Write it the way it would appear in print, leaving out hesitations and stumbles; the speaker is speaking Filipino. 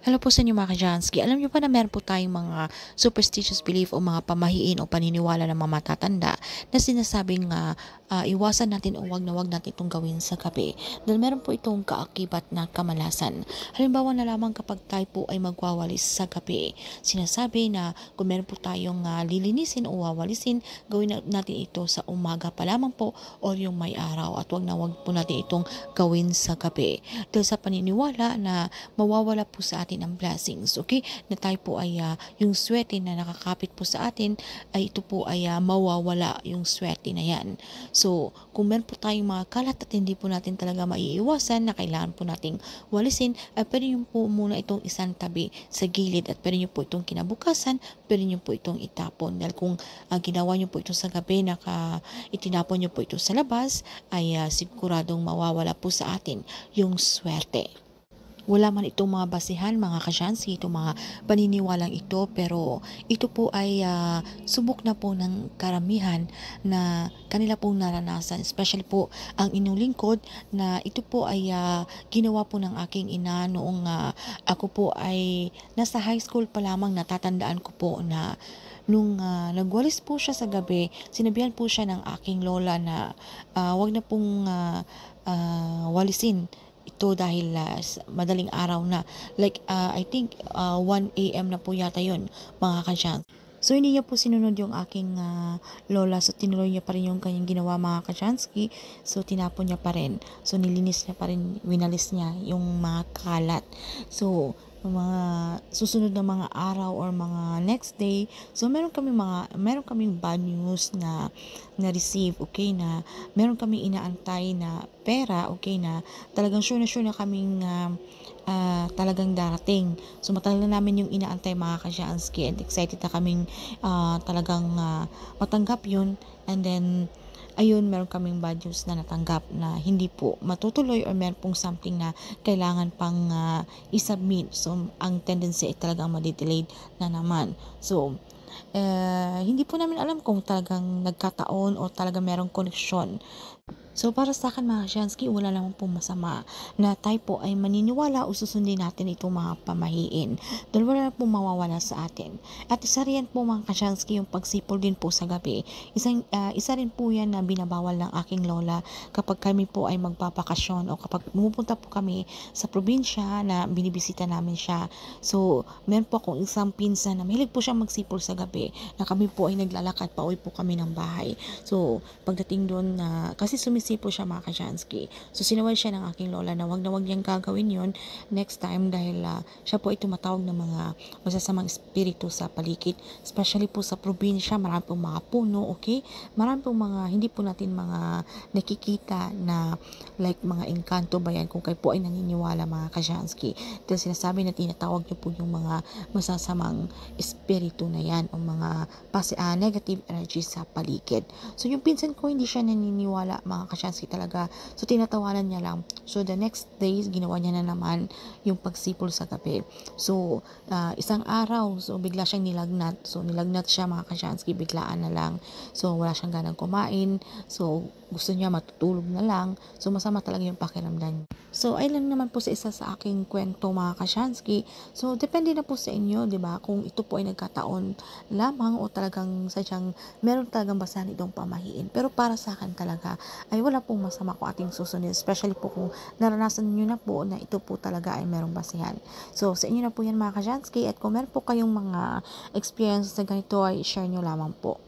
Hello po sa inyo mga ka-Jansky. Alam niyo ba na meron po tayong mga superstitious belief o mga pamahiin o paniniwala ng mga matatanda na sinasabing iwasan natin o wag na wag natin itong gawin sa gabi. Dahil meron po itong kaakibat na kamalasan. Halimbawa na lamang kapag tayo po ay magwawalis sa gabi, sinasabi na kung meron po tayong lilinisin o wawalisin, gawin natin ito sa umaga pa lamang po o yung may araw at wag na wag po natin itong gawin sa gabi. Dahil sa paniniwala na mawawala po sa atin ang blessings, okay? Na tayo po ay yung swerte na nakakapit po sa atin ay ito po ay mawawala yung swerte na yan. So, kung meron po tayong mga kalat at hindi po natin talaga maiiwasan na kailangan po nating walisin, ay pwede nyo po muna itong isang tabi sa gilid at pwede nyo po itong kinabukasan, pwede nyo po itong itapon. Dahil kung ginawa nyo po ito sa gabi, itinapon nyo po ito sa labas, ay siguradong mawawala po sa atin yung swerte. Wala man itong mga basihan, mga ka-Jansky, itong mga paniniwalang ito, pero ito po ay subok na po ng karamihan na kanila pong naranasan, especially po ang inyong lingkod na ito po ay ginawa po ng aking ina noong ako po ay nasa high school pa lamang. Natatandaan ko po na nung nagwalis po siya sa gabi, sinabihan po siya ng aking lola na wag na pong walisin ito dahil madaling araw na, like I think 1 a.m. na po yata yun, mga kasyang. So hindi niya po sinunod yung aking lola, so tinuloy niya pa rin yung kanyang ginawa, mga Kachansky. So tinapon niya pa rin, so nilinis niya pa rin, winalis niya yung mga kalat. So yung mga susunod na mga araw or mga next day, so meron kaming bad news na receive, okay, na meron kaming inaantay na pera, okay, na talagang sure na kaming talagang darating. So matagal na namin yung inaantay, mga Kachansky, and excited na kaming talagang matanggap yun. And then ayun, meron kaming bad news na natanggap na hindi po matutuloy or meron pong something na kailangan pang isubmit. So ang tendency ay talagang madidelayed na naman. So hindi po namin alam kung talagang nagkataon o talagang merong koneksyon. So para sa akin, mga Jansky, wala naman pong masama na tayo po ay maniniwala o susundin natin itong mga pamahiin. Dahil wala na pong mawawala sa atin. At isa rin po, mga Jansky, yung pagsipol din po sa gabi. Isa rin po yan na binabawal ng aking lola kapag kami po ay magpapakasyon o kapag pumupunta po kami sa probinsya na binibisita namin siya. So meron po akong isang pinsan na mahilig po siyang magsipol sa gabi na kami po ay naglalakad, pauwi po kami ng bahay. So pagdating doon kasi sumisipo siya, mga Kajansky. So sinaway siya ng aking lola na wag niyang gagawin yon next time dahil siya po ay tumatawag ng mga masasamang espiritu sa paligid. Especially po sa probinsya, marami pong mga puno, okay? Marami pong mga hindi po natin mga nakikita na like mga engkanto ba yan kung kayo po ay naniniwala, mga Kajansky. Dahil sinasabi na tinatawag niyo po yung mga masasamang espiritu na yan o mga negative energy sa paligid. So yung pinsan ko hindi siya naniniwala, mga Kachansky, talaga. So tinatawanan niya lang. So the next day, ginawa niya na naman yung pagsipol sa gabi. So isang araw, so bigla siyang nilagnat. So nilagnat siya, mga Kachansky, biglaan na lang. So wala siyang ganang kumain. So gusto niya matutulog na lang. So masama talaga yung pakiramdam niya. So ay lang naman po sa isa sa aking kwento, mga Kachansky. So depende na po sa inyo, di ba? Kung ito po ay nagkataon lamang o talagang sadyang meron talagang basahan itong pamahiin. Pero para sa akin talaga ay wala pong masama kung ating susunod, especially po kung naranasan niyo na po na ito po talaga ay merong basihan. So sa inyo na po yan, mga Kajansky, at kung meron po kayong mga experience na ganito ay share nyo lamang po.